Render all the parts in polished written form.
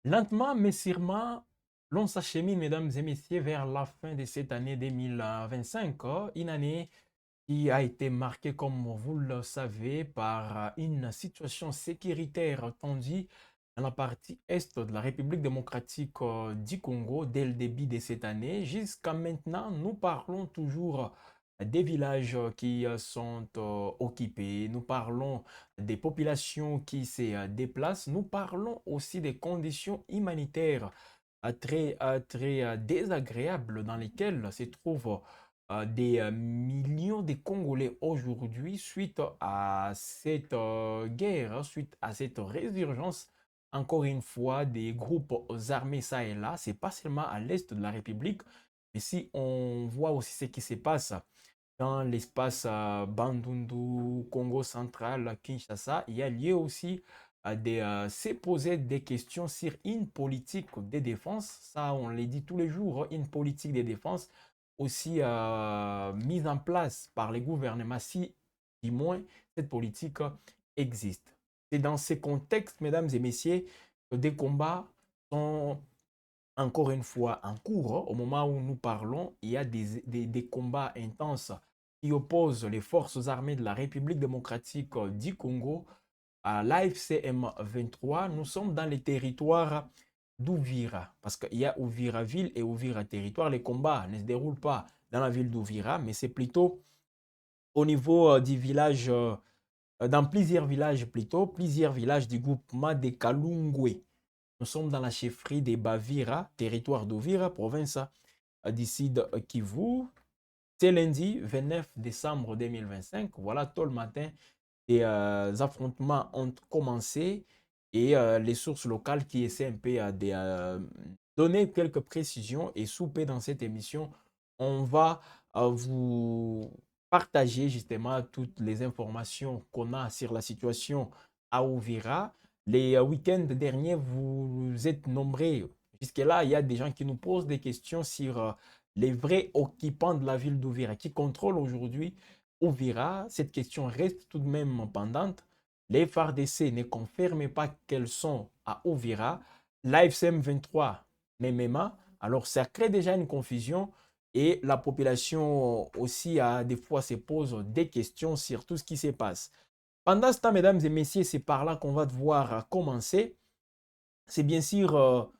Lentement mais sûrement, l'on s'achemine, mesdames et messieurs, vers la fin de cette année 2025, une année qui a été marquée, comme vous le savez, par une situation sécuritaire tendue dans la partie est de la République démocratique du Congo dès le début de cette année. Jusqu'à maintenant, nous parlons toujours des villages qui sont occupés, nous parlons des populations qui se déplacent, nous parlons aussi des conditions humanitaires très désagréables dans lesquelles se trouvent des millions de Congolais aujourd'hui suite à cette guerre, suite à cette résurgence, encore une fois, des groupes armés ça et là. C'est pas seulement à l'est de la République, mais si on voit aussi ce qui se passe dans l'espace Bandundu, Congo central, Kinshasa, il y a lieu aussi se poser des questions sur une politique de défense. Ça, on le dit tous les jours, une politique de défense aussi mise en place par les gouvernements, si du moins cette politique existe. C'est dans ces contextes, mesdames et messieurs, que des combats sont encore une fois en cours. Au moment où nous parlons, il y a des combats intenses qui opposent les forces armées de la République démocratique du Congo à l'AFCM 23. Nous sommes dans les territoires d'Ouvira, parce qu'il y a Ouvira ville et Ouvira territoire. Les combats ne se déroulent pas dans la ville d'Ouvira, mais c'est plutôt au niveau du village, dans plusieurs villages du groupement de Kalungwe. Nous sommes dans la chefferie des Bavira, territoire d'Ouvira, province d'ici de Kivu. C'est lundi 29 décembre 2025. Voilà, tôt le matin, les affrontements ont commencé et les sources locales qui essaient un peu de donner quelques précisions et souper dans cette émission, on va vous partager justement toutes les informations qu'on a sur la situation à Ouvira. Les week-ends derniers, vous êtes nombreux. Jusque-là, il y a des gens qui nous posent des questions sur les vrais occupants de la ville d'Ouvira, qui contrôlent aujourd'hui Ouvira. Cette question reste tout de même pendante. Les FARDC ne confirment pas qu'elles sont à Ouvira. L'AFCM 23 MMA. Alors, ça crée déjà une confusion et la population aussi, des fois, se pose des questions sur tout ce qui se passe. Pendant ce temps, mesdames et messieurs, c'est par là qu'on va devoir commencer. C'est bien sûr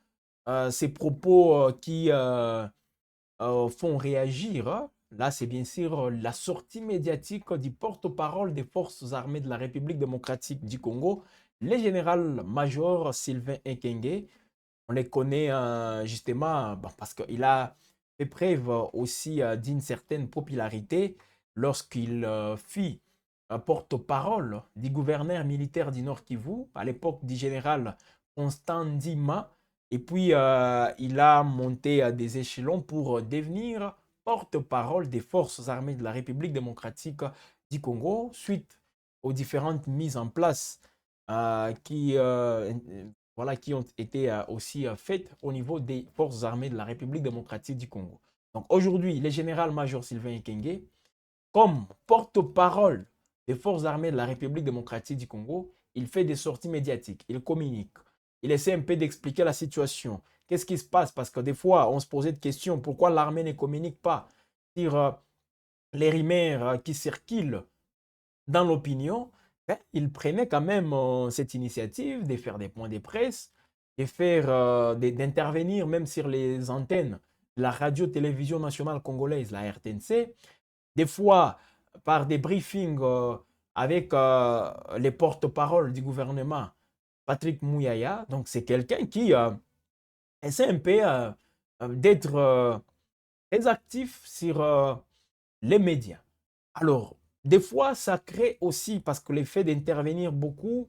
ces propos qui font réagir, hein. Là, c'est bien sûr la sortie médiatique du porte-parole des forces armées de la République démocratique du Congo, le général-major Sylvain Ekenge. On les connaît justement parce qu'il a fait preuve aussi d'une certaine popularité lorsqu'il fit porte-parole du gouverneur militaire du Nord Kivu, à l'époque du général Constant Ndima. Et puis, il a monté à des échelons pour devenir porte-parole des forces armées de la République démocratique du Congo, suite aux différentes mises en place qui voilà, qui ont été aussi faites au niveau des forces armées de la République démocratique du Congo. Donc aujourd'hui, le général-major Sylvain Ekenge, comme porte-parole des forces armées de la République démocratique du Congo, il fait des sorties médiatiques, il communique, il essaie un peu d'expliquer la situation. Qu'est-ce qui se passe? Parce que des fois, on se posait des questions, pourquoi l'armée ne communique pas sur les rumeurs qui circulent dans l'opinion, ben, il prenait quand même cette initiative de faire des points de presse, de faire, d'intervenir même sur les antennes de la radio-télévision nationale congolaise, la RTNC, des fois par des briefings avec les porte-paroles du gouvernement, Patrick Mouyaya. Donc c'est quelqu'un qui essaie un peu d'être très actif sur les médias. Alors, des fois, ça crée aussi, parce que le fait d'intervenir beaucoup,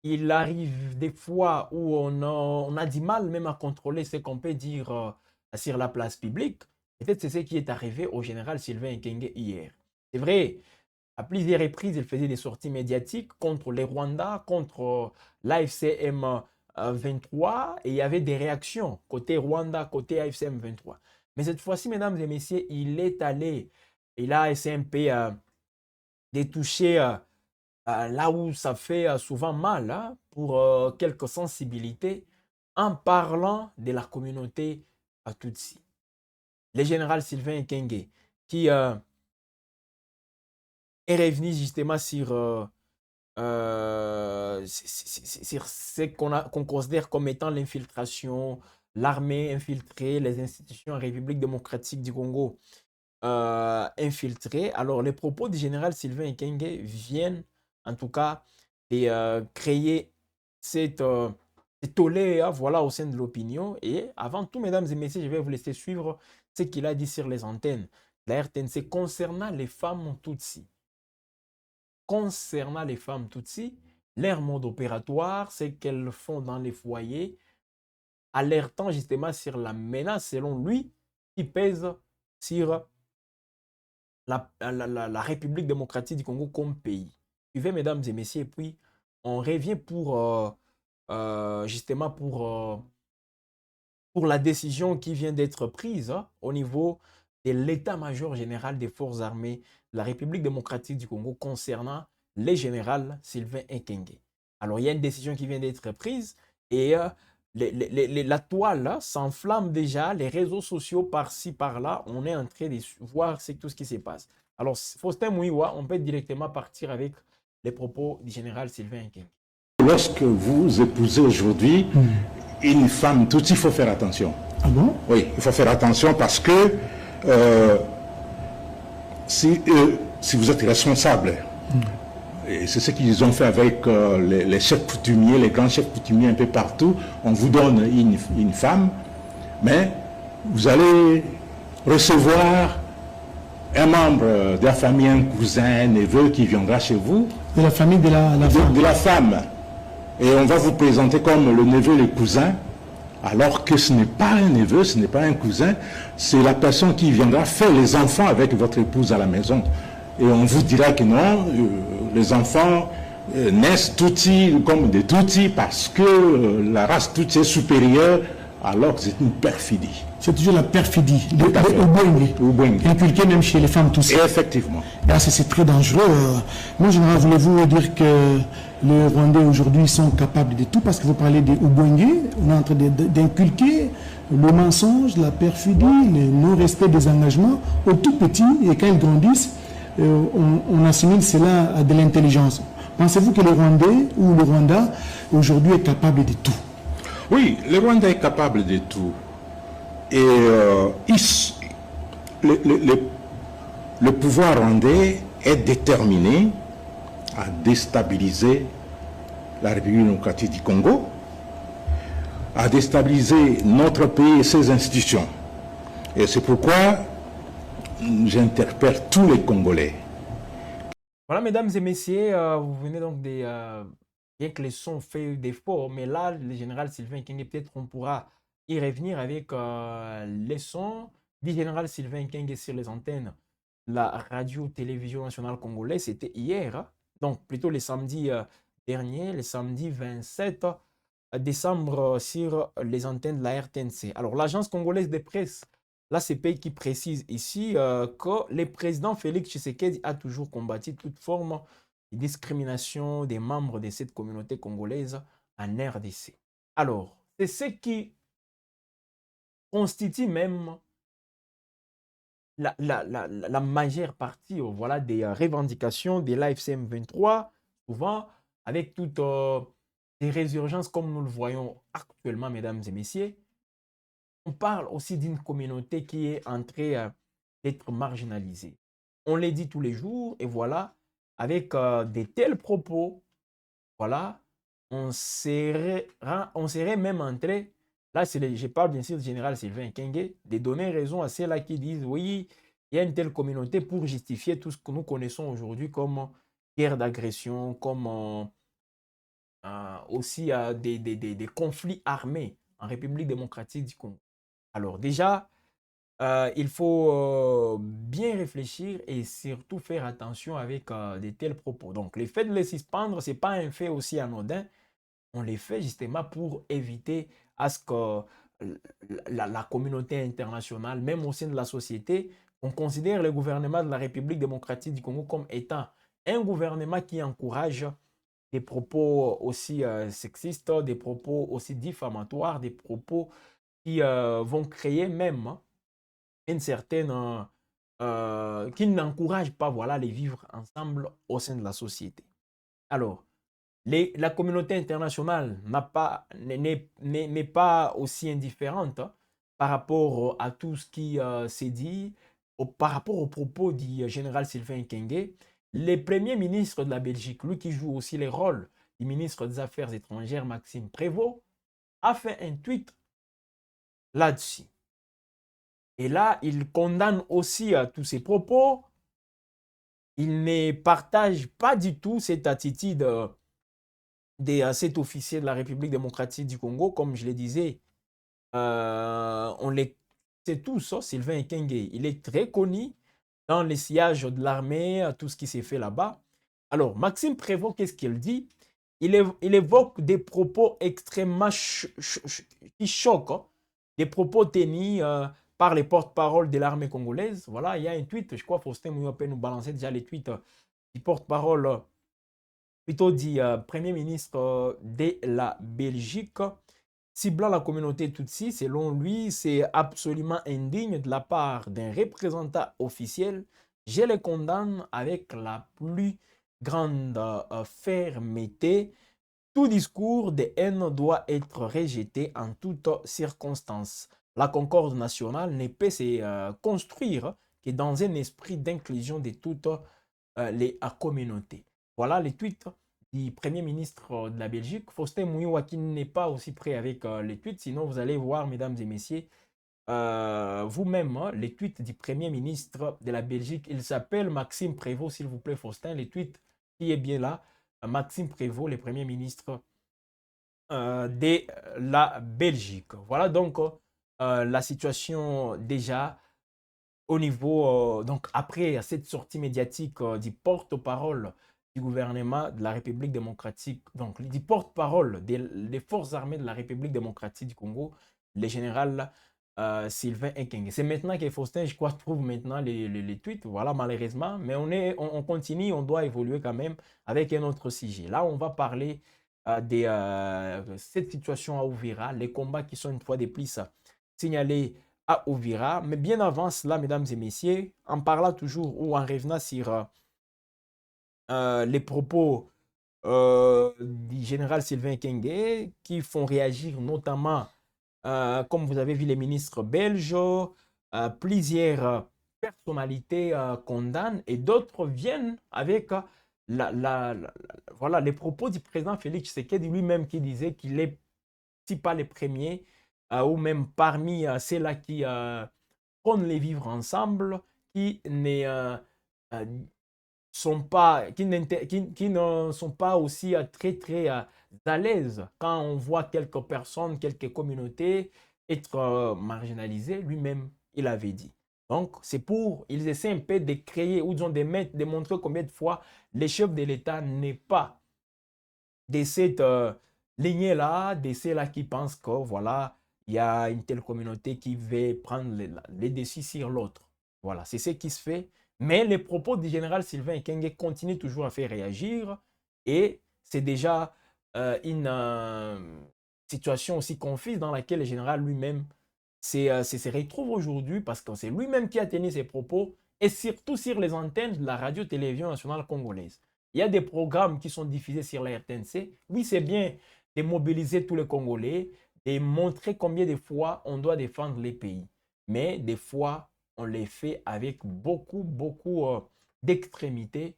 il arrive des fois où on a du mal même à contrôler ce qu'on peut dire sur la place publique. Peut-être c'est ce qui est arrivé au général Sylvain Ekenge hier. C'est vrai, à plusieurs reprises, il faisait des sorties médiatiques contre les Rwandais, contre l'AFCM 23, et il y avait des réactions côté Rwanda, côté AFCM 23. Mais cette fois-ci, mesdames et messieurs, il est allé, il a essayé un peu de toucher là où ça fait souvent mal hein, pour quelques sensibilités. en parlant de la communauté Tutsi. Le général Sylvain Ekenge, qui est revenu justement sur sur ce qu'on considère comme étant l'infiltration, l'armée infiltrée, les institutions en République démocratique du Congo infiltrées. Alors, les propos du général Sylvain Ekenge viennent, en tout cas, de créer cette, cette tollé, voilà, au sein de l'opinion. Et avant tout, mesdames et messieurs, je vais vous laisser suivre ce qu'il a dit sur les antennes de la RTNC concernant les femmes Tutsi. Concernant les femmes Tutsi, leur mode opératoire, ce qu'elles font dans les foyers, alertant justement sur la menace, selon lui, qui pèse sur la République démocratique du Congo comme pays. Suivez, mesdames et messieurs, et puis on revient justement pour la décision qui vient d'être prise au niveau de l'état-major général des forces armées de la République démocratique du Congo concernant le général Sylvain Ekenge. Alors, il y a une décision qui vient d'être prise et la toile s'enflamme déjà, les réseaux sociaux par-ci, par-là, on est en train de voir tout ce qui se passe. Alors, Faustin Mouiwa, on peut directement partir avec les propos du général Sylvain Ekenge. Lorsque vous épousez aujourd'hui une femme, tout il faut faire attention. Ah bon? Oui, il faut faire attention parce que si vous êtes responsable, et c'est ce qu'ils ont fait avec les chefs coutumiers, les grands chefs coutumiers un peu partout, on vous donne une femme, mais vous allez recevoir un membre de la famille, un cousin, un neveu qui viendra chez vous. De la famille de la femme. De la femme. Et on va vous présenter comme le neveu, le cousin, alors que ce n'est pas un neveu, ce n'est pas un cousin, c'est la personne qui viendra faire les enfants avec votre épouse à la maison. Et on vous dira que non, les enfants naissent Tutsi comme des Tutsi parce que la race Tutsi est supérieure, alors que c'est une perfidie. C'est toujours la perfidie, le Ubwenge. Inculqué même chez les femmes Tutsi. Effectivement. Là, c'est très dangereux. Moi, général, voulez-vous dire que les Rwandais aujourd'hui sont capables de tout, parce que vous parlez des Ubwenge, on est en train d'inculquer le mensonge, la perfidie, le non-respect des engagements aux tout petits, et quand ils grandissent, on assimile cela à de l'intelligence. Pensez-vous que le Rwandais ou le Rwanda aujourd'hui est capable de tout? Oui, le Rwanda est capable de tout. Et le pouvoir rwandais est déterminé à déstabiliser la République démocratique du Congo, à déstabiliser notre pays et ses institutions. Et c'est pourquoi j'interpelle tous les Congolais. Voilà, mesdames et messieurs, vous venez donc bien que les sons fait défaut, mais là, le général Sylvain Ekenge, peut-être on pourra y revenir avec les sons du général Sylvain Ekenge sur les antennes. La radio-télévision nationale congolaise, c'était hier, hein? Donc plutôt le samedi dernier, le samedi 27 décembre sur les antennes de la RTNC. Alors l'agence congolaise de presse, l'ACP, qui précise ici que le président Félix Tshisekedi a toujours combattu toute forme de discrimination des membres de cette communauté congolaise en RDC. Alors, c'est ce qui constitue même la majeure partie voilà, des revendications de l'AFCM 23, souvent avec toutes des résurgences comme nous le voyons actuellement, mesdames et messieurs. On parle aussi d'une communauté qui est en train d'être marginalisée. On les dit tous les jours, et voilà, avec de tels propos, voilà, on serait même en train, là je parle bien sûr du général Sylvain Ekenge, de donner raison à ceux-là qui disent oui, il y a une telle communauté pour justifier tout ce que nous connaissons aujourd'hui comme guerre d'agression, comme aussi des conflits armés en République démocratique du Congo. Alors déjà, il faut bien réfléchir et surtout faire attention avec de tels propos. Donc, le fait de les suspendre, ce n'est pas un fait aussi anodin. On les fait justement pour éviter à ce que la communauté internationale, même au sein de la société, on considère le gouvernement de la République démocratique du Congo comme étant un gouvernement qui encourage des propos aussi sexistes, des propos aussi diffamatoires, des propos qui vont créer même une certaine... qui n'encouragent pas voilà, les vivre ensemble au sein de la société. Alors, la communauté internationale n'est pas aussi indifférente par rapport à tout ce qui s'est dit, par rapport aux propos du général Sylvain Ekenge. Le premier ministre de la Belgique, lui qui joue aussi les rôles du ministre des Affaires étrangères, Maxime Prévost, a fait un tweet là-dessus. Et là, il condamne aussi tous ces propos. Il ne partage pas du tout cette attitude de cet officier de la République démocratique du Congo. Comme je le disais, on les sait tous, hein, Sylvain Ekenge. Il est très connu dans les sièges de l'armée, tout ce qui s'est fait là-bas. Alors, Maxime Prévost, qu'est-ce qu'il dit? Il évoque des propos extrêmement qui choquent, hein, des propos tenus par les porte-parole de l'armée congolaise. Voilà, il y a un tweet, je crois Faustin Mouillot peut nous balancer déjà les tweets du porte-parole, plutôt dit Premier ministre de la Belgique, ciblant la communauté Tutsi. Selon lui, c'est absolument indigne de la part d'un représentant officiel. Je le condamne avec la plus grande fermeté. Tout discours de haine doit être rejeté en toutes circonstances. La concorde nationale ne peut se construire que dans un esprit d'inclusion de toutes les communautés. Voilà les tweets du Premier ministre de la Belgique, Faustin Mouyoua, qui n'est pas aussi prêt avec les tweets. Sinon, vous allez voir, mesdames et messieurs, vous-même, les tweets du Premier ministre de la Belgique. Il s'appelle Maxime Prévost, s'il vous plaît, Faustin. Les tweets qui est bien là. Maxime Prévost, le Premier ministre de la Belgique. Voilà donc la situation déjà au niveau, donc après cette sortie médiatique du porte-parole du gouvernement de la République démocratique, donc du porte-parole des forces armées de la République démocratique du Congo, le général Sylvain Ekenge. C'est maintenant que Faustin, je crois, trouve maintenant les tweets, voilà, malheureusement, mais on continue, on doit évoluer quand même avec un autre sujet. Là, on va parler de cette situation à Uvira, les combats qui sont une fois de plus signalés à Uvira. Mais bien avant cela, mesdames et messieurs, en parlant toujours ou en revenant sur les propos du général Sylvain Ekenge qui font réagir notamment, comme vous avez vu, les ministres belges, plusieurs personnalités condamnent et d'autres viennent avec voilà, les propos du président Félix Tshisekedi lui-même qui disait qu'il n'est si pas les premiers ou même parmi ceux-là qui prônent les vivre ensemble, qui ne sont pas, qui ne sont pas aussi très à l'aise quand on voit quelques personnes, quelques communautés être marginalisées. Lui-même, il avait dit. Donc, c'est pour, ils essaient un peu de créer ou de montrer combien de fois les chefs de l'État n'est pas de cette lignée-là, de ceux-là qui pensent que, voilà, il y a une telle communauté qui veut prendre les dessus sur l'autre. Voilà, c'est ce qui se fait. Mais les propos du général Sylvain Ekenge continuent toujours à faire réagir et c'est déjà une situation aussi confuse dans laquelle le général lui-même se retrouve aujourd'hui parce que c'est lui-même qui a tenu ses propos et surtout sur les antennes de la radio-télévision nationale congolaise. Il y a des programmes qui sont diffusés sur la RTNC. Oui, c'est bien de mobiliser tous les Congolais, de montrer combien de fois on doit défendre les pays. Mais des fois, on les fait avec beaucoup d'extrémité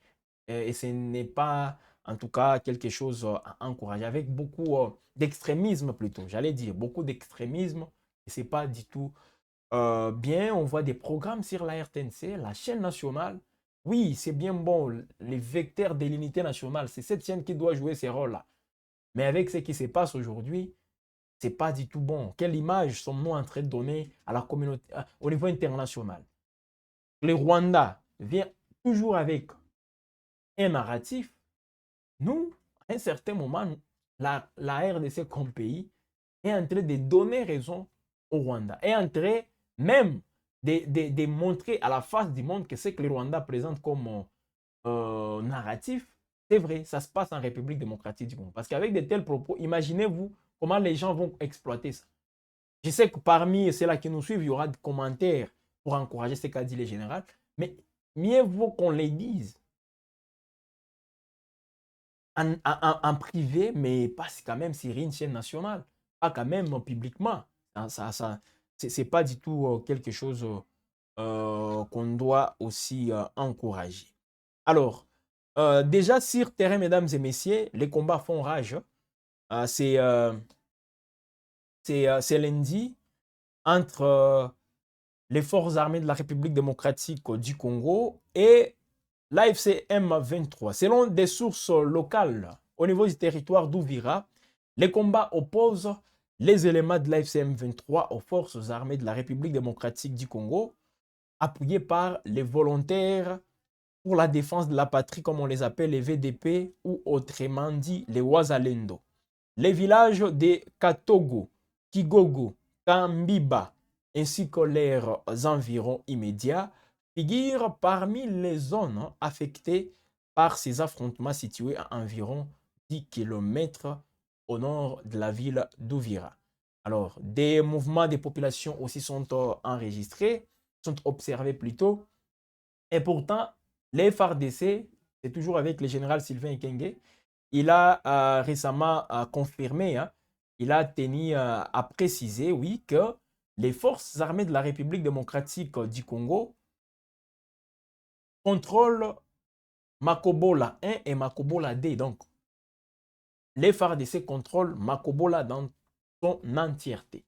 et ce n'est pas en tout cas quelque chose à encourager, avec beaucoup d'extrémisme plutôt, j'allais dire, beaucoup d'extrémisme et ce n'est pas du tout bien. On voit des programmes sur la RTNC, la chaîne nationale. Oui, c'est bien bon, les vecteurs de l'unité nationale, c'est cette chaîne qui doit jouer ces rôles-là. Mais avec ce qui se passe aujourd'hui, c'est pas du tout bon. Quelle image sommes-nous en train de donner à la communauté au niveau international? Le Rwanda vient toujours avec un narratif. Nous, à un certain moment, la RDC comme pays est en train de donner raison au Rwanda. Est en train même de montrer à la face du monde que ce que le Rwanda présente comme narratif C'est vrai, ça se passe en République démocratique du Congo. Parce qu'avec de tels propos, imaginez-vous comment les gens vont exploiter ça. Je sais que parmi ceux-là qui nous suivent, il y aura des commentaires pour encourager ce qu'a dit le général, mais mieux vaut qu'on les dise en privé, mais pas quand même sur une chaîne nationale, pas quand même publiquement. C'est pas du tout quelque chose qu'on doit aussi encourager. Alors, déjà sur terrain, mesdames et messieurs, les combats font rage. C'est lundi entre les forces armées de la République démocratique du Congo et l'AFC M23. Selon des sources locales au niveau du territoire d'Ouvira, les combats opposent les éléments de l'AFC M23 aux forces armées de la République démocratique du Congo, appuyés par les volontaires pour la défense de la patrie, comme on les appelle les VDP, ou autrement dit les Wazalendo. Les villages de Katogo, Kigogo, Kambiba, ainsi que leurs environs immédiats, figurent parmi les zones affectées par ces affrontements situés à environ 10 km au nord de la ville d'Ouvira. Alors, des mouvements de population aussi sont enregistrés, sont observés plutôt, et pourtant, les FARDC, c'est toujours avec le général Sylvain Ekenge, il a récemment confirmé, hein, il a tenu à préciser, oui, que les forces armées de la République démocratique du Congo contrôlent Makobola 1 et Makobola 2. Donc, les FARDC contrôlent Makobola dans son entièreté.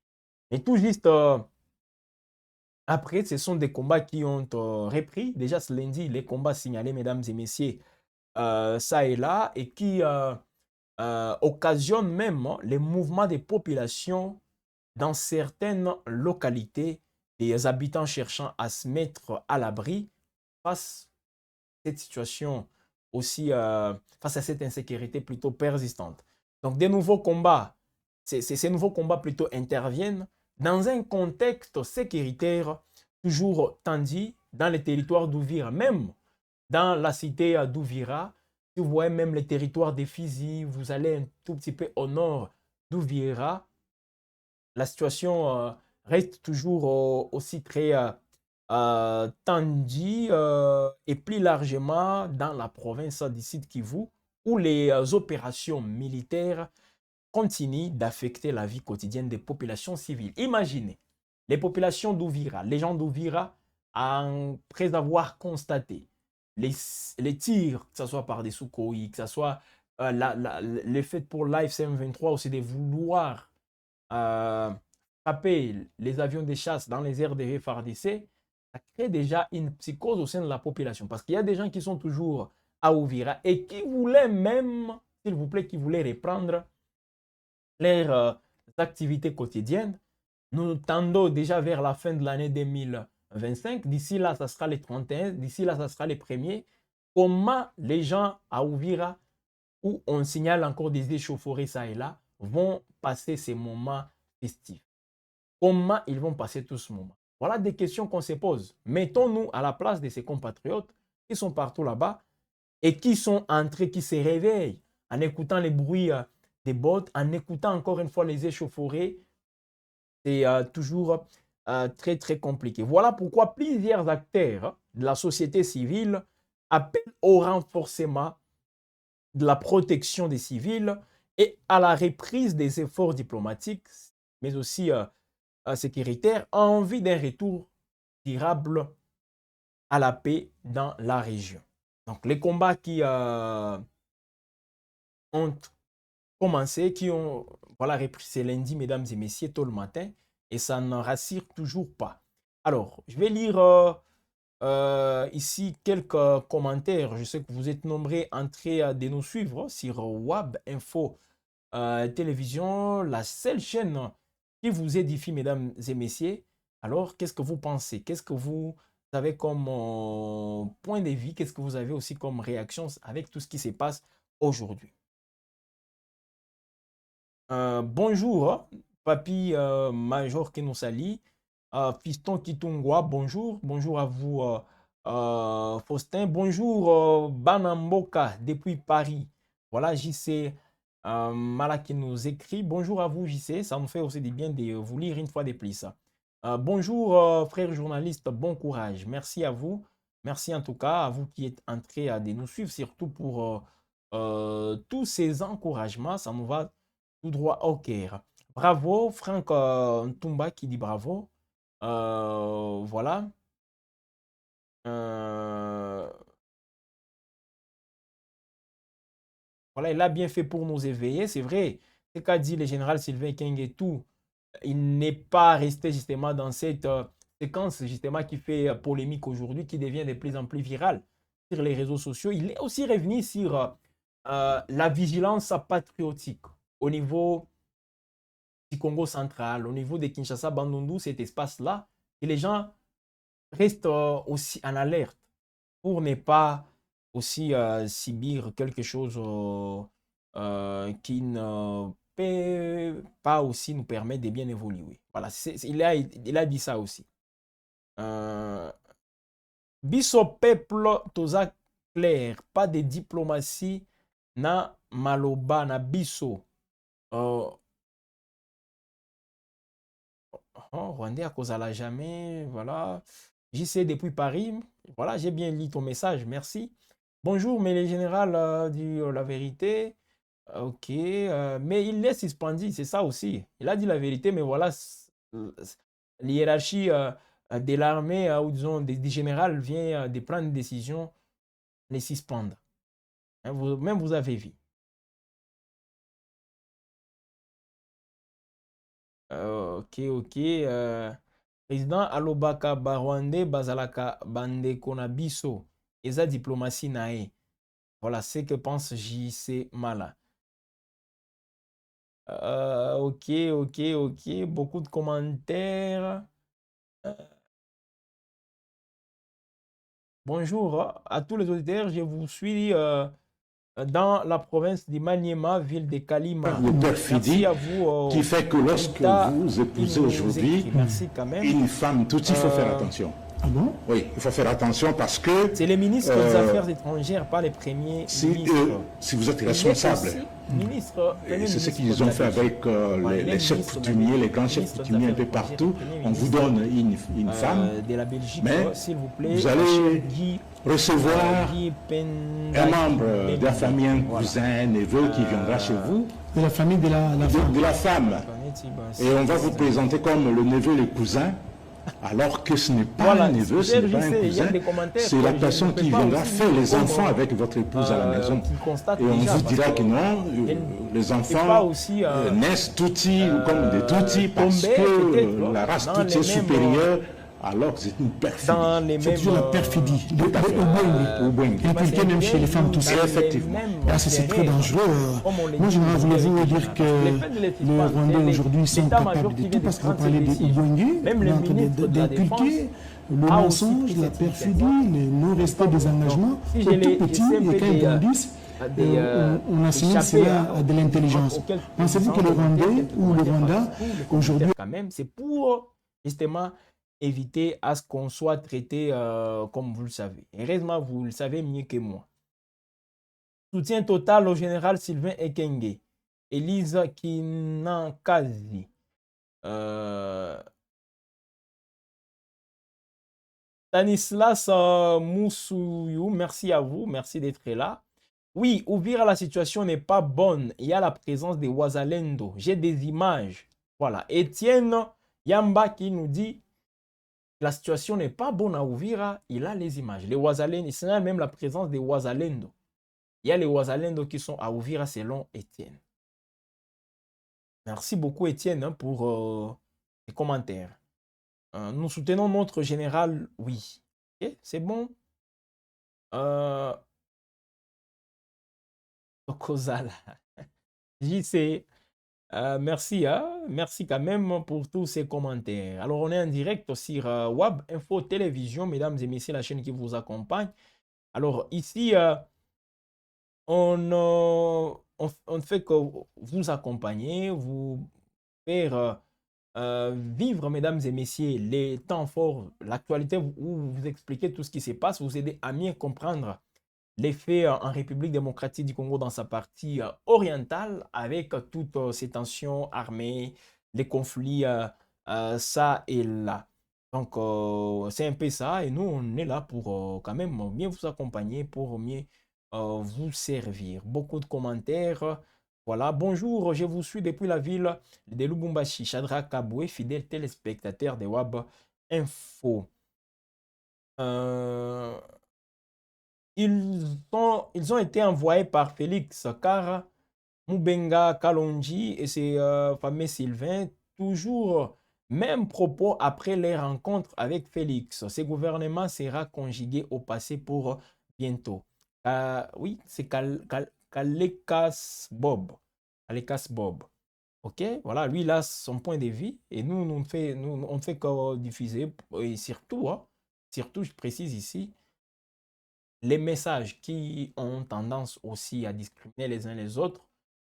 Et tout juste après, ce sont des combats qui ont repris. Déjà ce lundi, les combats signalés, mesdames et messieurs, ça et là, et qui occasionnent même les mouvements des populations dans certaines localités, des habitants cherchant à se mettre à l'abri face à cette situation aussi, face à cette insécurité plutôt persistante. Donc des nouveaux combats, ces nouveaux combats plutôt interviennent dans un contexte sécuritaire toujours tendu dans les territoires d'Ouvira, même dans la cité d'Ouvira. Si vous voyez même les territoires des Fizi, vous allez un tout petit peu au nord d'Ouvira, la situation reste toujours aussi très tendue et plus largement dans la province du Sud Kivu, où les opérations militaires continue d'affecter la vie quotidienne des populations civiles. Imaginez, les populations d'Ouvira, les gens d'Ouvira, après avoir constaté les tirs, que ce soit par des Sukhoi, que ce soit le fait pour l'AFC M23 aussi de vouloir frapper les avions de chasse dans les airs des FARDC, ça crée déjà une psychose au sein de la population. Parce qu'il y a des gens qui sont toujours à Ouvira et qui voulaient même, s'il vous plaît, qui voulaient reprendre leurs activités quotidiennes. Nous tendons déjà vers la fin de l'année 2025. D'ici là, ça sera les 31. D'ici là, ça sera les premiers. Comment les gens à Ouvira, où on signale encore des échauffourées ça et là, vont passer ces moments festifs? Comment ils vont passer tout ce moment? Voilà des questions qu'on se pose. Mettons-nous à la place de ces compatriotes qui sont partout là-bas et qui sont entrés, qui se réveillent en écoutant les bruits des bottes, en écoutant encore une fois les échauffourées. C'est toujours très très compliqué. Voilà pourquoi plusieurs acteurs de la société civile appellent au renforcement de la protection des civils et à la reprise des efforts diplomatiques, mais aussi sécuritaires, en vue d'un retour durable à la paix dans la région. Donc les combats qui ont commencé, qui ont repris ce lundi, mesdames et messieurs, tôt le matin, et ça ne rassure toujours pas. Alors, je vais lire ici quelques commentaires. Je sais que vous êtes nombreux entrés de nous suivre sur WAB Info Télévision, la seule chaîne qui vous édifie, mesdames et messieurs. Alors, qu'est-ce que vous pensez? Qu'est-ce que vous avez comme point de vue? Qu'est-ce que vous avez aussi comme réaction avec tout ce qui se passe aujourd'hui? Bonjour, Papi Major Kenosali, Fiston Kitungwa, bonjour, bonjour à vous Faustin, bonjour, Banamboka, depuis Paris. Voilà, JC Mala qui nous écrit. Bonjour à vous, JC. Ça nous fait aussi du bien de vous lire une fois de plus. Bonjour, frère journaliste, bon courage. Merci à vous. Merci en tout cas à vous qui êtes entrés à de nous suivre, surtout pour tous ces encouragements. Ça nous va tout droit au cœur. Bravo, Franck Ntumba qui dit bravo. Voilà. Voilà, il a bien fait pour nous éveiller, c'est vrai. Ce qu'a dit le général Sylvain Keng et tout, il n'est pas resté justement dans cette séquence justement qui fait polémique aujourd'hui, qui devient de plus en plus virale sur les réseaux sociaux. Il est aussi revenu sur la vigilance patriotique au niveau du Congo central, au niveau de Kinshasa, Bandundu, cet espace-là, et les gens restent aussi en alerte pour ne pas aussi subir quelque chose qui ne peut pas aussi nous permettre de bien évoluer. Voilà, il a dit ça aussi. Biso peuple toza clair, pas de diplomatie na maloba na biso. Rwandais à cause à la jamais, voilà. J'y sais depuis Paris. Voilà, j'ai bien lu ton message, merci. Bonjour, mais le général dit la vérité. Ok, mais il est suspendu, c'est ça aussi. Il a dit la vérité, mais voilà, l'hiérarchie de l'armée ou disons des générales vient de prendre une décision, les suspendre. Hein, même vous avez vu. Ok, ok. Président Alobaka Barwande Bazalaka Bandeko na biso. Eza diplomatie nae. Voilà ce que pense JC Mala. Ok, ok, ok. Beaucoup de commentaires. Bonjour à tous les auditeurs. Je vous suis dans la province de Maniema, ville de Kalima. Le perfidie qui fait que lorsque vous épousez aujourd'hui une femme, tout il faut faire attention. Ah bon? Oui, il faut faire attention parce que... C'est les ministres des Affaires étrangères, pas les premiers ministres. Si vous êtes responsable, c'est ce qu'ils ont fait avec les chefs coutumiers, les grands chefs coutumiers un peu partout. On vous donne une femme, de la Belgique, mais s'il vous plaît, vous allez recevoir un membre de la famille, un cousin, un neveu qui viendra chez vous. De la famille de la femme. Et on va vous présenter comme le neveu et le cousin. Alors que ce n'est pas un neveu, ce n'est pas un cousin, c'est la personne qui viendra faire les enfants avec votre épouse à la maison. Et on vous dira que non, les enfants naissent toutis comme des toutis parce que la race touti est supérieure. Alors que c'est une perfidie. C'est toujours la perfidie. Impliquée même chez les femmes tout ça. Effectivement. C'est très dangereux. Moi, je voulais vous dire que les Rwandais aujourd'hui sont capables de tout parce que vous parlez des Ubwenge, d'inculquer le mensonge, la perfidie, le non-respect des engagements. Au tout petit, et quand ils grandissent, on assimile cela à de l'intelligence. Pensez-vous que le Rwandais ou le Rwanda aujourd'hui... Quand même, c'est pour justement éviter à ce qu'on soit traité comme vous le savez. Heureusement, vous le savez mieux que moi. Soutien total au général Sylvain Ekenge. Elisa Kinankazi. Stanislas Moussouyou, merci à vous, merci d'être là. Oui, Uvira, la situation n'est pas bonne. Il y a la présence des Wazalendo. J'ai des images. Voilà. Étienne Yamba qui nous dit la situation n'est pas bonne à Uvira, il a les images. Les Wazalendo, c'est même la présence des Wazalendo. Il y a les Wazalendo qui sont à Uvira selon Étienne. Merci beaucoup Étienne pour les commentaires. Nous soutenons notre général, oui. Okay, c'est bon. Kozala. JC. Merci, merci quand même pour tous ces commentaires. Alors, on est en direct sur Web Info Télévision, mesdames et messieurs, la chaîne qui vous accompagne. Alors, ici, on ne fait que vous accompagner, vous faire vivre, mesdames et messieurs, les temps forts, l'actualité où vous expliquez tout ce qui se passe, vous aidez à mieux comprendre les faits en République démocratique du Congo dans sa partie orientale avec toutes ces tensions armées, les conflits ça et là. Donc, c'est un peu ça et nous, on est là pour quand même mieux vous accompagner, pour mieux vous servir. Beaucoup de commentaires. Voilà, bonjour, je vous suis depuis la ville de Lubumbashi, Shadrach Kaboué, fidèle téléspectateur de WAB Info. Ils ont été envoyés par Félix car Mubenga Kalonji et ses fameux Sylvain, toujours même propos après les rencontres avec Félix. Ce gouvernement sera conjugué au passé pour bientôt. Oui, c'est Kalekas Bob. Kalekas Bob. Ok, voilà, lui, il a son point de vue et nous, on ne fait que diffuser. Et surtout, surtout, je précise ici, les messages qui ont tendance aussi à discriminer les uns les autres,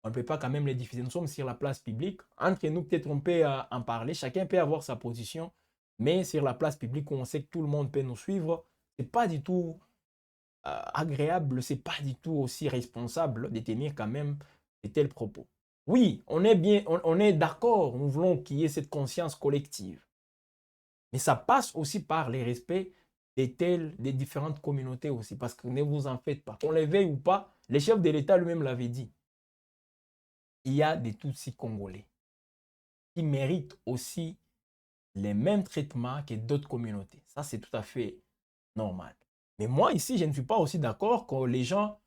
on ne peut pas quand même les diffuser. Nous sommes sur la place publique. Entre nous, peut-être on peut en parler. Chacun peut avoir sa position. Mais sur la place publique où on sait que tout le monde peut nous suivre, ce n'est pas du tout agréable, ce n'est pas du tout aussi responsable de tenir quand même de tels propos. Oui, on est bien, on est d'accord, nous voulons qu'il y ait cette conscience collective. Mais ça passe aussi par les respects des différentes communautés aussi. Parce que ne vous en faites pas. Qu'on les veuille ou pas, le chef de l'État lui-même l'avait dit. Il y a des Tutsis congolais qui méritent aussi les mêmes traitements que d'autres communautés. Ça, c'est tout à fait normal. Mais moi, ici, je ne suis pas aussi d'accord que les gens...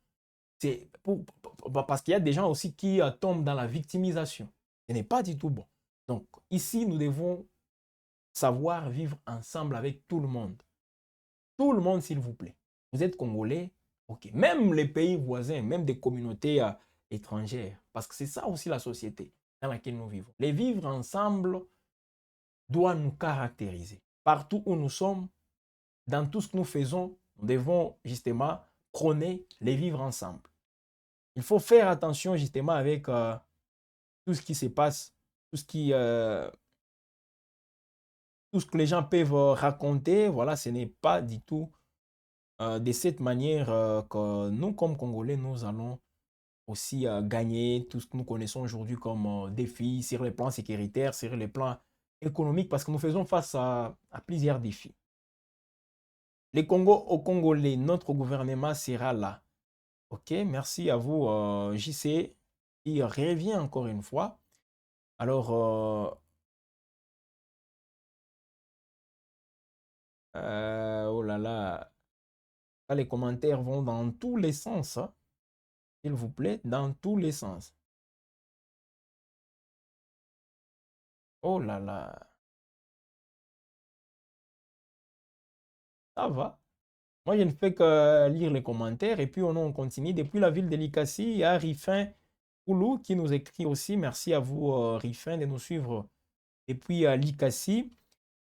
parce qu'il y a des gens aussi qui tombent dans la victimisation. Ce n'est pas du tout bon. Donc, ici, nous devons savoir vivre ensemble avec tout le monde. Tout le monde, s'il vous plaît. Vous êtes Congolais, ok. Même les pays voisins, même des communautés étrangères. Parce que c'est ça aussi la société dans laquelle nous vivons. Les vivre ensemble doit nous caractériser. Partout où nous sommes, dans tout ce que nous faisons, nous devons justement prôner les vivre ensemble. Il faut faire attention justement avec tout ce qui se passe, tout ce que les gens peuvent raconter. Voilà, ce n'est pas du tout de cette manière que nous, comme Congolais, nous allons aussi gagner tout ce que nous connaissons aujourd'hui comme défis sur les plans sécuritaires, sur les plans économiques, parce que nous faisons face à plusieurs défis. Les Congo aux Congolais, notre gouvernement sera là. Ok, merci à vous, JC, qui revient encore une fois. Alors, oh là là, là, les commentaires vont dans tous les sens, hein. S'il vous plaît, dans tous les sens. Oh là là, ça va. Moi, je ne fais que lire les commentaires et puis on continue. Depuis la ville de Likasi, il y a Rifin Oulou qui nous écrit aussi. Merci à vous, Rifin, de nous suivre depuis Likasi.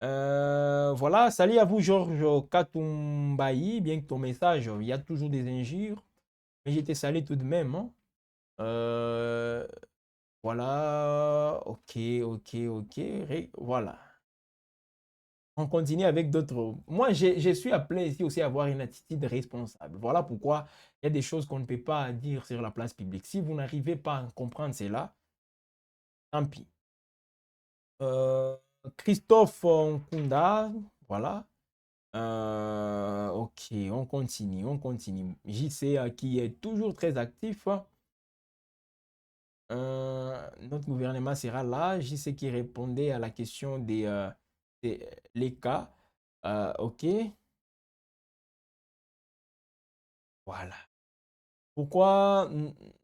Voilà, salut à vous, Georges Katumbayi. Bien que ton message, il y a toujours des injures, mais je te salue tout de même, hein. Voilà, ok, voilà. On continue avec d'autres. Moi, je suis appelé ici aussi à avoir une attitude responsable. Voilà pourquoi il y a des choses qu'on ne peut pas dire sur la place publique. Si vous n'arrivez pas à comprendre cela, tant pis. Christophe Nkunda, voilà. Ok, on continue. JC qui est toujours très actif. Notre gouvernement sera là. JC qui répondait à la question des les cas. Ok. Voilà. Pourquoi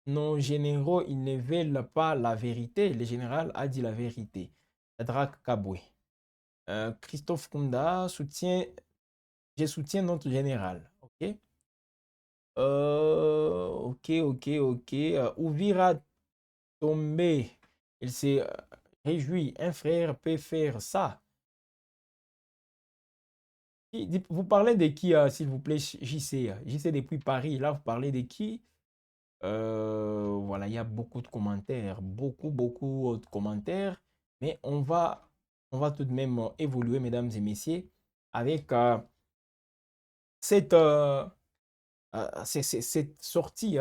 nos généraux, ils ne veulent pas la vérité? Le général a dit la vérité. Shadrach Kaboué. Christophe Kunda je soutiens notre général. Ok. Ok. Ouvira Tombé, il s'est réjoui. Un frère peut faire ça. Vous parlez de qui, s'il vous plaît, JC? JC depuis Paris. Là, vous parlez de qui? Voilà, il y a beaucoup de commentaires. Beaucoup de commentaires. Mais on va on va tout de même évoluer, mesdames et messieurs, avec cette sortie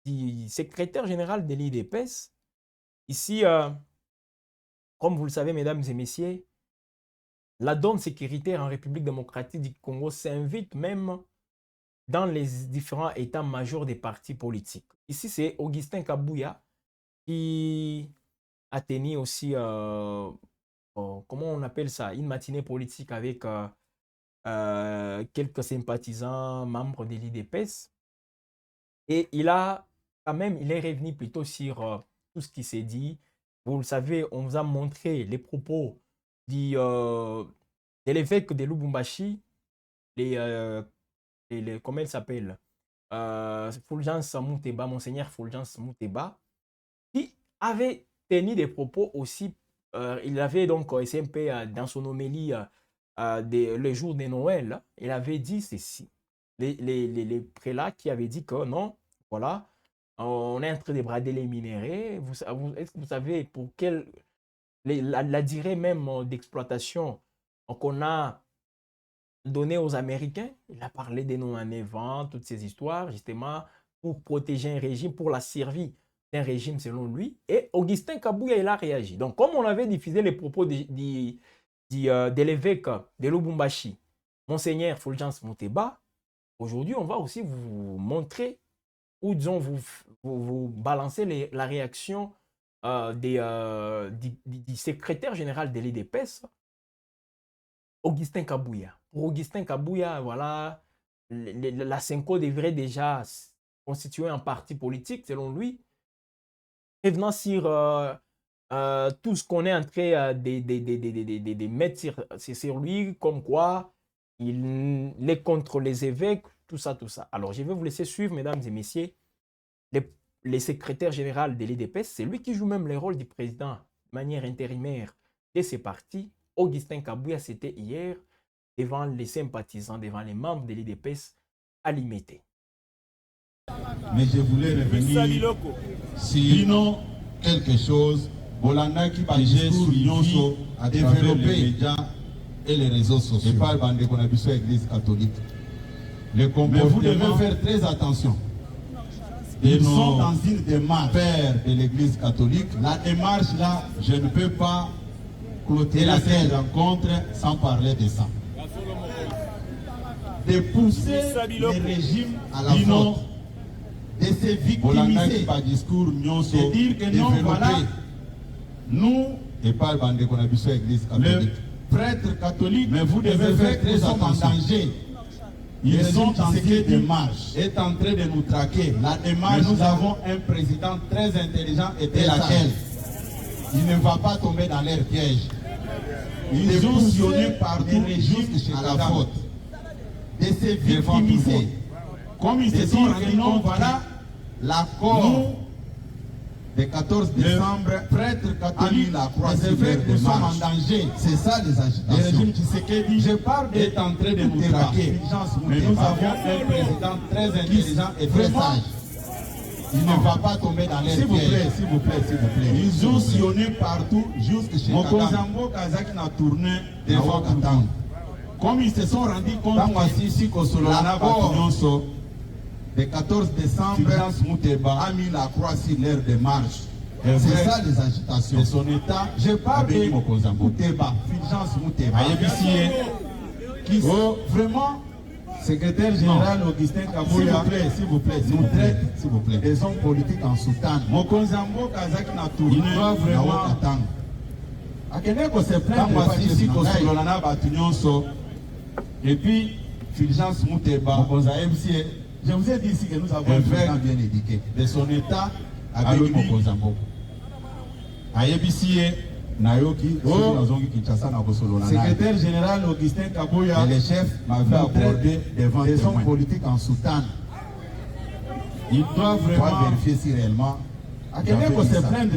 du secrétaire général de l'IDPS. Ici, comme vous le savez, mesdames et messieurs, la donne sécuritaire en République démocratique du Congo s'invite même dans les différents états-majors des partis politiques. Ici, c'est Augustin Kabouya qui a tenu aussi, comment on appelle ça, une matinée politique avec quelques sympathisants, membres de l'IDPS. Et il est revenu plutôt sur tout ce qui s'est dit. Vous le savez, on vous a montré les propos de l'évêque de Lubumbashi, comment il s'appelle, Fulgence Mouteba, Monseigneur Fulgence Mouteba, qui avait tenu des propos aussi. Il avait donc SMP dans son homélie le jour de Noël, il avait dit ceci. Les prélats qui avaient dit que non, voilà, on est en train de brader les minéraux. Est-ce que vous savez pour quelle la durée même d'exploitation qu'on a donné aux Américains? Il a parlé des non-enlèvements, toutes ces histoires, justement, pour protéger un régime, pour la survie d'un régime selon lui. Et Augustin Kabouya, il a réagi. Donc, comme on avait diffusé les propos de l'évêque de Lubumbashi, Monseigneur Fulgence Mouteba, aujourd'hui, on va aussi vous montrer, ou disons, vous balancer la réaction du secrétaire général de l'IDPS, Augustin Kabouya. Pour Augustin Kabouya, voilà, la Senko devrait déjà constituer un parti politique, selon lui, revenant sur tout ce qu'on est en train de mettre sur lui, comme quoi il est contre les évêques, tout ça, tout ça. Alors, je vais vous laisser suivre, mesdames et messieurs, les secrétaires généraux de l'IDPS. C'est lui qui joue même le rôle du président de manière intérimaire de ces partis. Augustin Kabouya, c'était hier, devant les sympathisants, devant les membres de l'IDPS à l'imiter. Mais je voulais revenir sur quelque chose que j'ai suivi à travers les médias et les réseaux sociaux. Je parle de l'Église catholique. Mais vous devez faire très attention. Ils sont dans une démarche de l'Église catholique. La démarche là, je ne peux pas clôturer cette rencontre sans parler de ça. De pousser le régime à la faute, de se victimiser, de dire que non, voilà, nous, et parle de l'Église catholique, le prêtre catholique, mais vous devez faire très attention. Ils sont dans cette démarche, est en train de nous traquer. La démarche, nous avons un président très intelligent et très laquelle il ne va pas tomber dans leur piège. Ils ont sionné par des régimes à la faute, de se victimiser. Comme ils se sont rendus compte, voilà, l'accord du 14 décembre, prêtre catholique, les évêques sont en danger. C'est ça les agitations. Le régime Tshisekedi, je parle est en train de nous traquer. Mais nous avons un président très intelligent et très sage. Il ne va pas tomber dans les pièges. S'il vous plaît, s'il vous plaît. Ils ont sillonné partout jusque chez Mokonzambo Kazaki n'a tourné devant Katanga. Comme ils se sont rendus compte que l'accord le 14 décembre, Fulgence Mouteba a mis la croix sur leur démarche. C'est ça les agitations. De son état, je parle de Mouteba, Fulgence Mouteba. Qui vraiment, secrétaire général Augustin Kabouya, s'il vous plaît, nous traite, s'il vous plaît, des hommes politiques en Soudan. Mokonzambo Kazaki n'a tourné, il doit vraiment attendre. Akeneko se plaindre ici qu'au Solana Batunyonso, et puis Fulgence Mouteba, je vous ai dit ici que nous avons un président bien éduqué. De son état, avec Mokonzambo. Ayebisie, Nayoki, secrétaire général Augustin Kabouya, et les chefs m'avaient abordé devant des hommes politiques en Soudan. Ils doivent vraiment vérifier si réellement. Akeneko se plaindre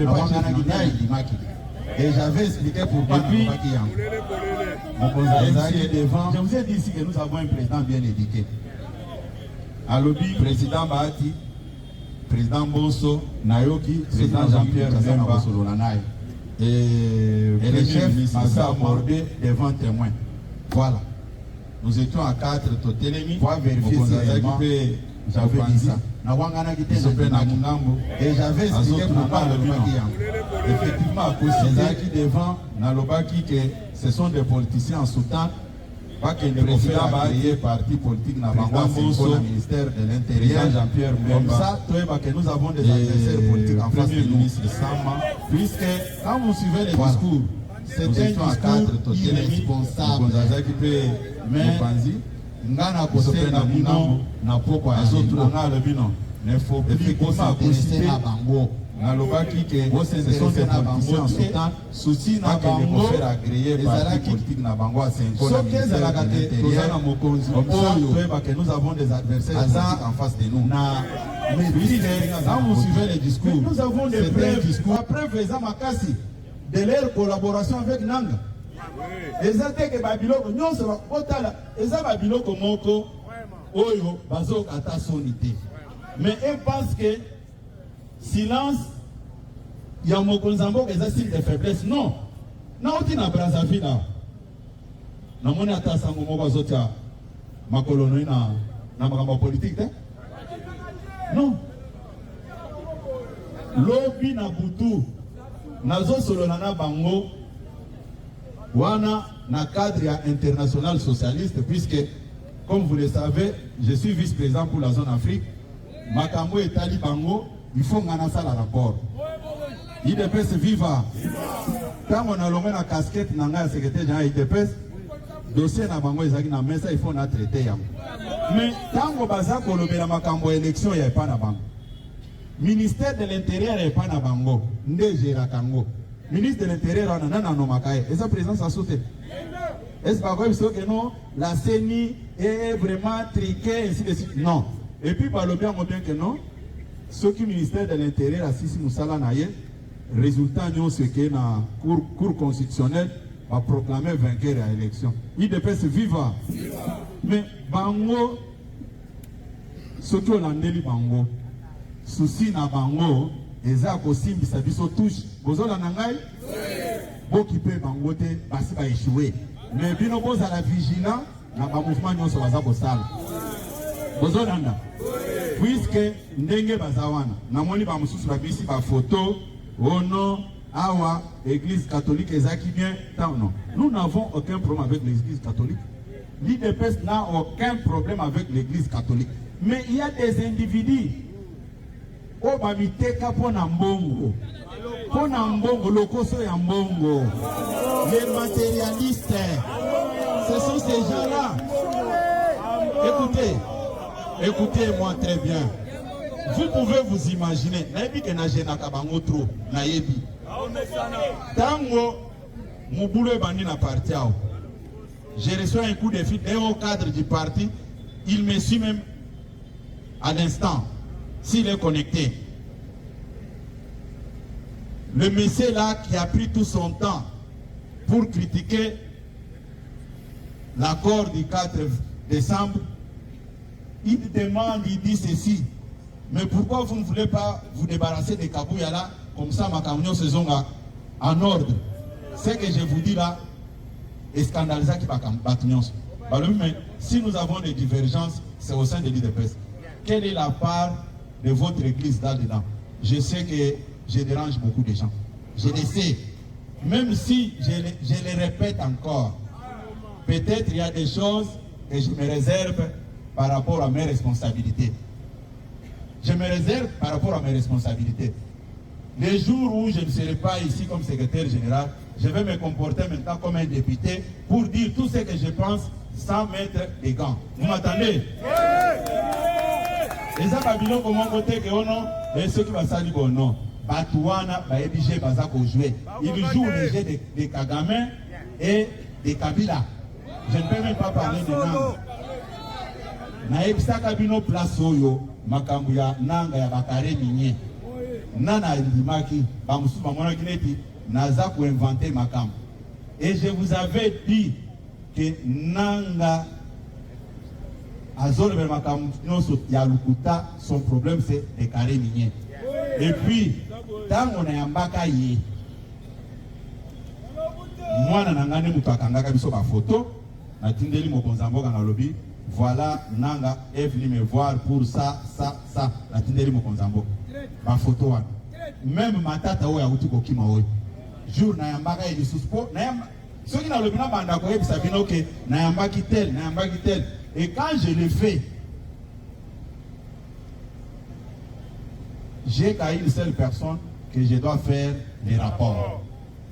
et j'avais expliqué pourquoi. Et puis, devant. Je vous ai dit ici que nous avons un président bien éduqué. Alobi, président Bahati, président Bonso, Nayoki, président Jean-Pierre Memba, et le chef m'a abordé devant témoin. Voilà. Nous étions à 4 Totelemi. Pour vérifier si j'avais dit ça. Et j'avais expliqué pourquoi effectivement, à cause qui devant Nalobaki que ce sont des politiciens en Soudan, pas que le président va créer parti politique n'a pas le ministère de l'Intérieur, Jean-Pierre comme ça, que nous avons des adversaires politiques en face de nous. Puisque quand vous suivez les discours, c'est un discours irresponsable. Mais ngana kosena bino na poko azotuna le bino ne faut plus s'intéresser na bango na lobaki que ce sont des politiciens en Soudan souci na bango faire agréer parti politique na bango à 5 ans la ministère de l'Intérieur que nous avons des adversaires politiques en face de nous mais quand vous suivez les discours nous avons des preuves après faisant makasi de leur collaboration avec Nanga. Ezate ke babiloko nyonso bakotala eza babiloko moko oyo bazokata sonité. Mais elle pense que silence ya mokonzi mboka eza signe de faiblesse. Non. Na oti na Brazzaville na. Na moni ata sango moko azotia makolono na makambo politique te. Non. Lobi na butu nazo solola na bango wana na cadre international socialiste puisque comme vous le savez je suis vice-président pour la zone Afrique makambo etali bango il faut ngana sala rapport IDPS viva quand on a longé na casquette na nga secrétaire général IDPS dossier na bango ezaki na mesa il faut na traiter yango mais tango baza kolobela makambo élection ya pas na bango ministère de l'Intérieur est pas na bango nde gera kango ministre de l'Intérieur on a non makaye et sa présence a sauté est-ce pas vrai que non la CENI est vraiment triquée ainsi de suite non et puis par le bien que non ce qui ministère de l'Intérieur a sisi musala naye résultat nous ce que na cour constitutionnelle va proclamer vainqueur à l'élection IDPS viva mais bango ce qui on a ndeli bango souci na bango eza kosimbisa biso touche bozola na ngai bokipe bango te basi ba échouer mais bino bozala vigilant na ba mouvement nyonso baza kosala bozolanda puisque ndenge baza wana namoni ba mosusu babisi ba photo ono awa église catholique ezaki bien tant non nous n'avons aucun problème avec l'église catholique l'IDPS n'a aucun problème avec l'église catholique mais il y a des individus o bamiteka pona mbongo lokoso ya mbongo les matérialistes ce sont ces gens-là écoutez-moi très bien vous pouvez vous imaginer nayebi ke na jenaka bango trop nayebi tango mobulu ebandi na parti ao j'ai reçu un coup de fil d'un haut cadre du parti il me suit même à l'instant s'il est connecté. Le monsieur là qui a pris tout son temps pour critiquer l'accord du 4 décembre, il demande, il dit ceci. Mais pourquoi vous ne voulez pas vous débarrasser des Kabouya là, comme ça ma camion saison en ordre. Ce que je vous dis là est scandalisant qui va mais si nous avons des divergences, c'est au sein de l'IDPS. Quelle est la part de votre église là-dedans? Je sais que je dérange beaucoup de gens. Je le sais. Même si je le répète encore, peut-être il y a des choses que je me réserve par rapport à mes responsabilités. Je me réserve par rapport à mes responsabilités. Les jours où je ne serai pas ici comme secrétaire général, je vais me comporter maintenant comme un député pour dire tout ce que je pense sans mettre des gants. Vous m'entendez? Et ça va bien comme côté que non et ceux qui va salir bon non Batouana va ebiger bazako jouer il joue les jeux de Kagame et de Kabila je ne peux même pas parler de Nanga na ebisa kabino place oyo makambu ya Nanga ya bakare minye nana limaki ba musu ba mona kineti naza ko inventer makambu et je vous avais dit que Nanga son problème c'est les carrés miniers. Et puis, tant on est en bakaye, mwana na ngane mutu akangaka biso ba photo na tindeli mokonzi mboka na lobi voilà nanga est venu me voir pour ça na tindeli mokonzi mboka ba photo wana même matata oyo akuti kokima oyo jour na yambaka e lisusu po na yamba soki na lobi na banda ko yebisa bino ke na yambaki tel et quand je le fais j'ai qu'à une seule personne que je dois faire les rapports.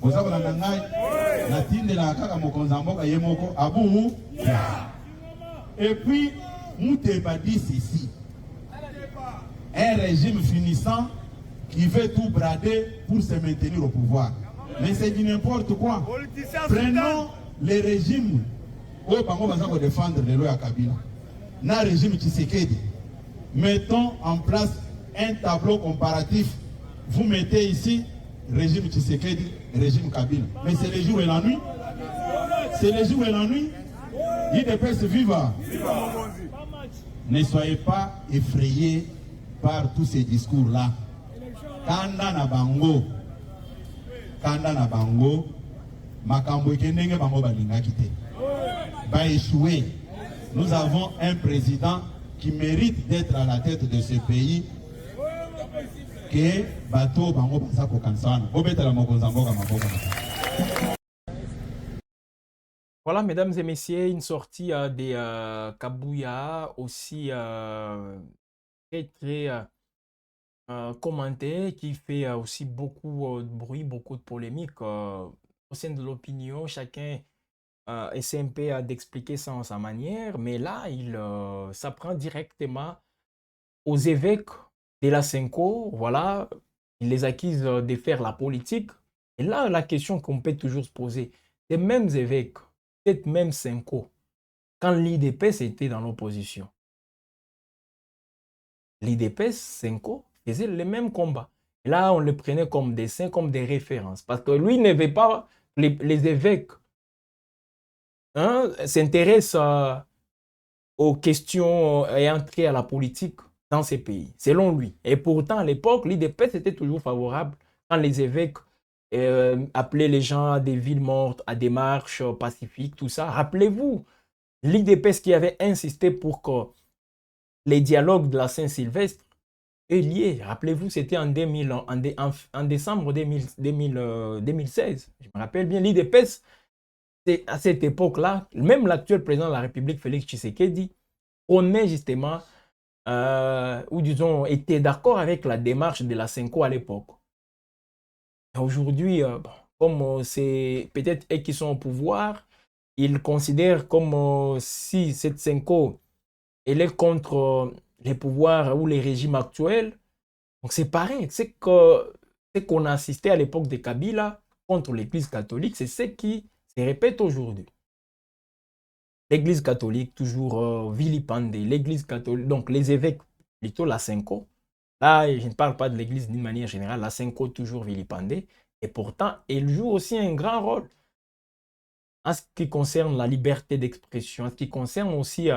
Vous savez, la tine de la kaka mokonzamboka yemoko abu. Et puis, Mouteba dit ceci. Un régime finissant qui veut tout brader pour se maintenir au pouvoir. Mais c'est du n'importe quoi. Prenons les régimes où on va défendre les lois à Kabila. Dans le régime Tshisekedi, mettons en place un tableau comparatif. Vous mettez ici régime Tshisekedi, régime Kabila. Mais c'est les jours et la nuit. C'est les jours et la nuit. IDPS viva. Ne soyez pas effrayés par tous ces discours-là. Kanda na bango, makambo ekendenge bango balinga kite. Ba échoué. Nous avons un président qui mérite d'être à la tête de ce pays. Que bateau bango basa ko kansana. Obetala mokonza mboka maboko. Voilà, mesdames et messieurs, une sortie de Kabuya aussi très commentée, qui fait aussi beaucoup de bruit, beaucoup de polémiques au sein de l'opinion. Chacun essaie un peu d'expliquer ça en sa manière, mais là, il s'apprend directement aux évêques de la Senko. Voilà, il les accuse de faire la politique. Et là, la question qu'on peut toujours se poser, les mêmes évêques, peut-être même Senko, quand l'IDPS était dans l'opposition, l'IDPS, Senko, faisait les mêmes combats. Et là, on le prenait comme des saints, comme des références. Parce que lui n'avait pas, les évêques s'intéressent aux questions ayant trait à la politique dans ces pays, selon lui. Et pourtant, à l'époque, l'IDPS était toujours favorable quand les évêques appelaient les gens à des villes mortes, à des marches pacifiques, tout ça. Rappelez-vous, l'IDPS qui avait insisté pour que les dialogues de la Saint-Sylvestre aient lieu. Rappelez-vous, c'était en décembre 2016. Je me rappelle bien, l'IDPS, à cette époque-là, même l'actuel président de la République, Félix Tshisekedi, prônait justement, ou disons, était d'accord avec la démarche de la Senko à l'époque. Aujourd'hui, comme c'est peut-être eux qui sont au pouvoir, ils considèrent comme si cette Senko elle est contre les pouvoirs ou les régimes actuels. Donc c'est pareil, c'est qu'on a assisté à l'époque de Kabila contre l'Église catholique, c'est ce qui se répète aujourd'hui. L'Église catholique toujours vilipendée, l'Église catholique, donc les évêques, plutôt la Senko. Là, je ne parle pas de l'Église d'une manière générale, la Senko toujours vilipendée. Et pourtant, elle joue aussi un grand rôle en ce qui concerne la liberté d'expression, en ce qui concerne aussi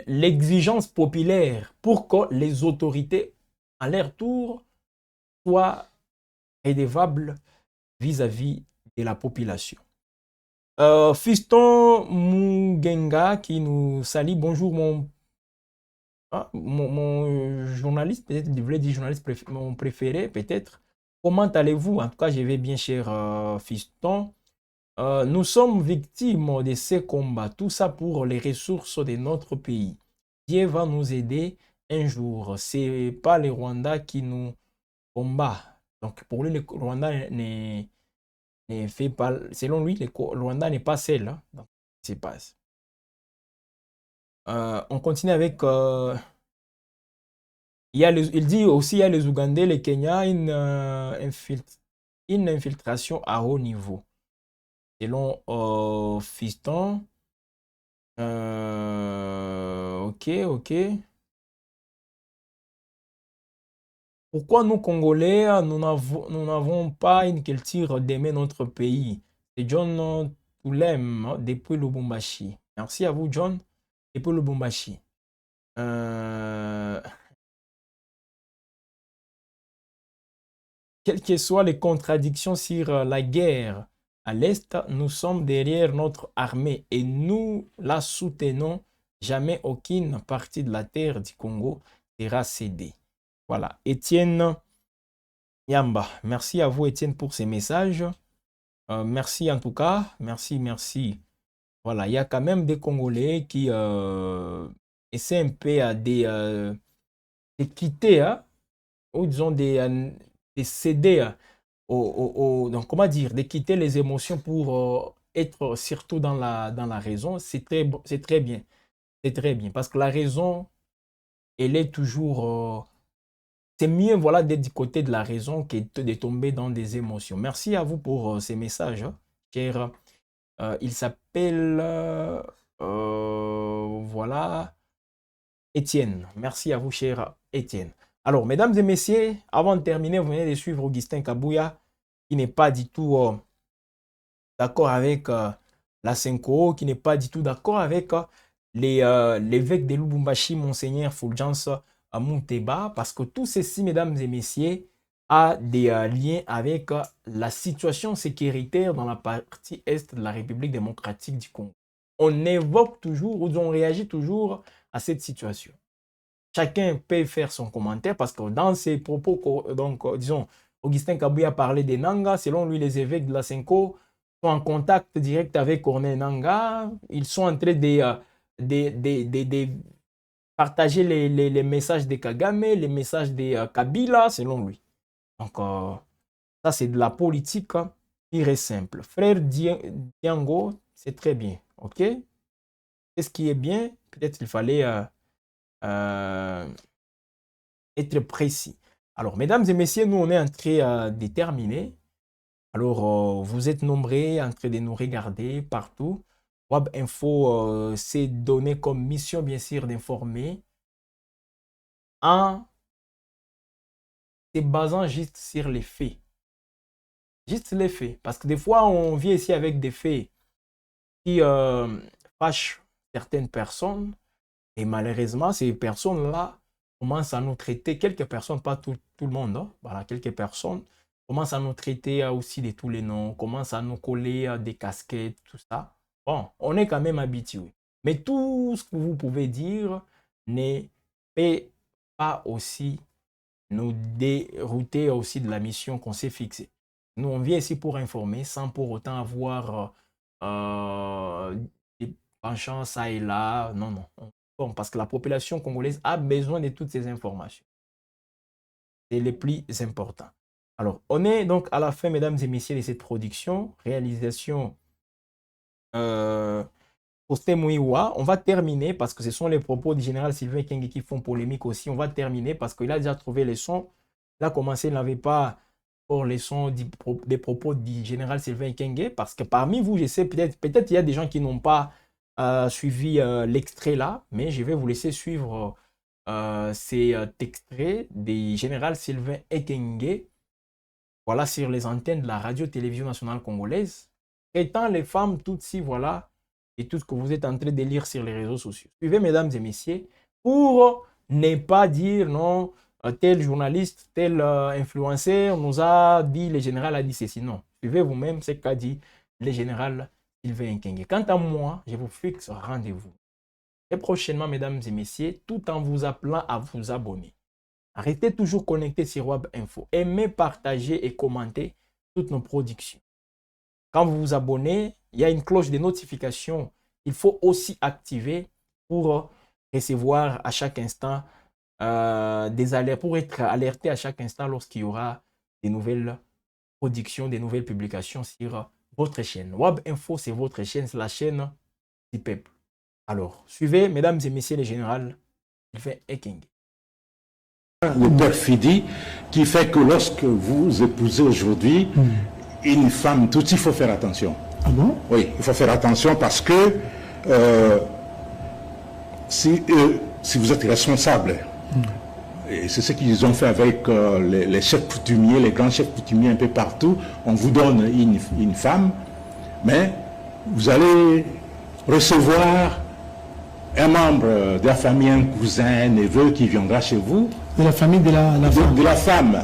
l'exigence populaire pour que les autorités, à leur tour, soient redevables vis-à-vis de la population. Fiston Mugenga qui nous salue. Bonjour mon journaliste, peut-être je voulais dire journaliste mon préféré, peut-être. Comment allez-vous? En tout cas, je vais bien, cher Fiston. Nous sommes victimes de ces combats, tout ça pour les ressources de notre pays. Dieu va nous aider un jour. C'est pas le Rwanda qui nous combat. Donc pour lui, le Rwanda ne fait pas, selon lui, le Rwanda n'est pas seul. Hein, donc, ce qui se passe. On continue avec. Il dit aussi il y a les Ougandais, les Kenyans, une infiltration à haut niveau. Selon Fiston. Ok. Pourquoi nous, Congolais, nous n'avons pas une culture d'aimer notre pays? C'est John Toulem depuis Lubumbashi. Merci à vous, John, depuis Lubumbashi. quelles que soient les contradictions sur la guerre à l'Est, nous sommes derrière notre armée et nous la soutenons. Jamais aucune partie de la terre du Congo sera cédée. Voilà, Étienne Yamba. Merci à vous, Étienne, pour ces messages. Merci en tout cas. Merci. Voilà, il y a quand même des Congolais qui essaient un peu de quitter, hein, ou disons de céder donc, comment dire, de quitter les émotions pour être surtout dans la raison. C'est très bien. C'est très bien. Parce que la raison, elle est toujours... c'est mieux, voilà, d'être du côté de la raison que de tomber dans des émotions. Merci à vous pour ces messages, hein, cher. Il s'appelle... voilà... Étienne. Merci à vous, cher Étienne. Alors, mesdames et messieurs, avant de terminer, vous venez de suivre Augustin Kabouya, qui n'est pas du tout d'accord avec la Senko, qui n'est pas du tout d'accord avec l'évêque de Lubumbashi, Monseigneur Fulgence Munteba, parce que tout ceci, mesdames et messieurs, a des liens avec la situation sécuritaire dans la partie est de la République démocratique du Congo. On évoque toujours, ou on réagit toujours à cette situation. Chacun peut faire son commentaire parce que dans ses propos, donc, disons, Augustin Kabouya parlait des Nanga. Selon lui, les évêques de la Senko sont en contact direct avec Corneille Nanga. Ils sont en train de partager les messages de Kagame, les messages de Kabila, selon lui. Donc, ça, c'est de la politique pure et simple. Frère Diango, c'est très bien. OK? Qu'est-ce qui est bien? Peut-être qu'il fallait être précis. Alors, mesdames et messieurs, nous, on est en train de terminer. Alors, vous êtes nombreux en train de nous regarder partout. Web Info s'est donné comme mission, bien sûr, d'informer en se basant juste sur les faits. Juste les faits. Parce que des fois, on vient ici avec des faits qui fâchent certaines personnes. Et malheureusement, ces personnes-là commencent à nous traiter, quelques personnes, pas tout le monde, hein, voilà, quelques personnes commencent à nous traiter aussi de tous les noms, commencent à nous coller des casquettes, tout ça. Bon, on est quand même habitué. Mais tout ce que vous pouvez dire ne peut pas aussi nous dérouter aussi de la mission qu'on s'est fixée. Nous, on vient ici pour informer sans pour autant avoir des penchants ça et là. Non, non. Bon, parce que la population congolaise a besoin de toutes ces informations. C'est le plus important. Alors, on est donc à la fin, mesdames et messieurs, de cette production, réalisation Posté Mouiwa. On va terminer parce que ce sont les propos du général Sylvain Ekenge qui font polémique aussi. On va terminer parce qu'il a déjà trouvé les sons. Il a commencé, il n'avait pas pour les sons des propos du général Sylvain Ekenge parce que parmi vous, je sais, peut-être il y a des gens qui n'ont pas suivi l'extrait là, mais je vais vous laisser suivre ces extraits du général Sylvain Ekenge. Voilà, sur les antennes de la radio-télévision nationale congolaise. Étant les femmes toutes ci, voilà, et tout ce que vous êtes en train de lire sur les réseaux sociaux. Suivez, mesdames et messieurs, pour ne pas dire non, tel journaliste, tel influenceur nous a dit, le général a dit ceci. Non, suivez vous-même ce qu'a dit le général Sylvain Ekenge. Quant à moi, je vous fixe rendez-vous. Et prochainement, mesdames et messieurs, tout en vous appelant à vous abonner. Restez toujours connectés sur Web Info. Aimez, partagez et commentez toutes nos productions. Quand vous vous abonnez, il y a une cloche de notification. Il faut aussi activer pour recevoir à chaque instant des alertes, pour être alerté à chaque instant lorsqu'il y aura des nouvelles productions, des nouvelles publications sur votre chaîne. Web Info, c'est votre chaîne, c'est la chaîne du peuple. Alors, suivez, mesdames et messieurs les généraux, Sylvain Ekenge. Le perfidie qui fait que lorsque vous épousez aujourd'hui une femme, tout il faut faire attention. Ah bon? Oui, il faut faire attention parce que si vous êtes responsable, et c'est ce qu'ils ont fait avec les chefs coutumiers, les grands chefs coutumiers un peu partout, on vous donne une femme, mais vous allez recevoir un membre de la famille, un cousin, un neveu qui viendra chez vous. De la famille de la femme. De la femme.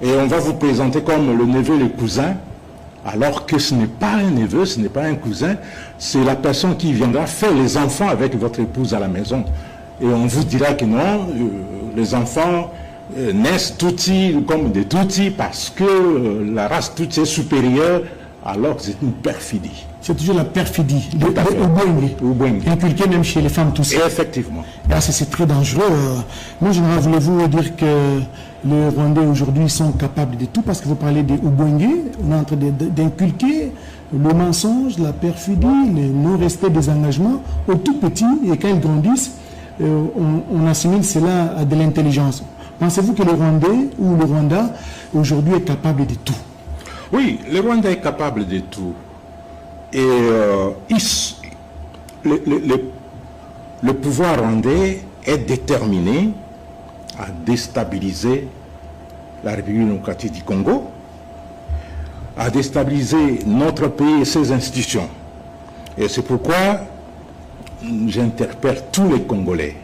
Et on va vous présenter comme le neveu et le cousin, alors que ce n'est pas un neveu, ce n'est pas un cousin, c'est la personne qui viendra faire les enfants avec votre épouse à la maison. Et on vous dira que non, les enfants naissent Tutsi comme des Tutsis parce que la race Tutsi est supérieure, alors que c'est une perfidie. C'est toujours la perfidie, le Ubwenge. inculqué même chez les femmes tous. Effectivement. Là, c'est très dangereux. Moi, général, voulez-vous dire que les Rwandais aujourd'hui sont capables de tout parce que vous parlez des Ubwenge, on est en train d'inculquer le mensonge, la perfidie, le non-respect des engagements aux tout petits, et quand ils grandissent, on assimile cela à de l'intelligence. Pensez-vous que le Rwandais ou le Rwanda aujourd'hui est capable de tout? Oui, le Rwanda est capable de tout. Et le pouvoir rwandais est déterminé à déstabiliser la République démocratique du Congo, à déstabiliser notre pays et ses institutions. Et c'est pourquoi j'interpelle tous les Congolais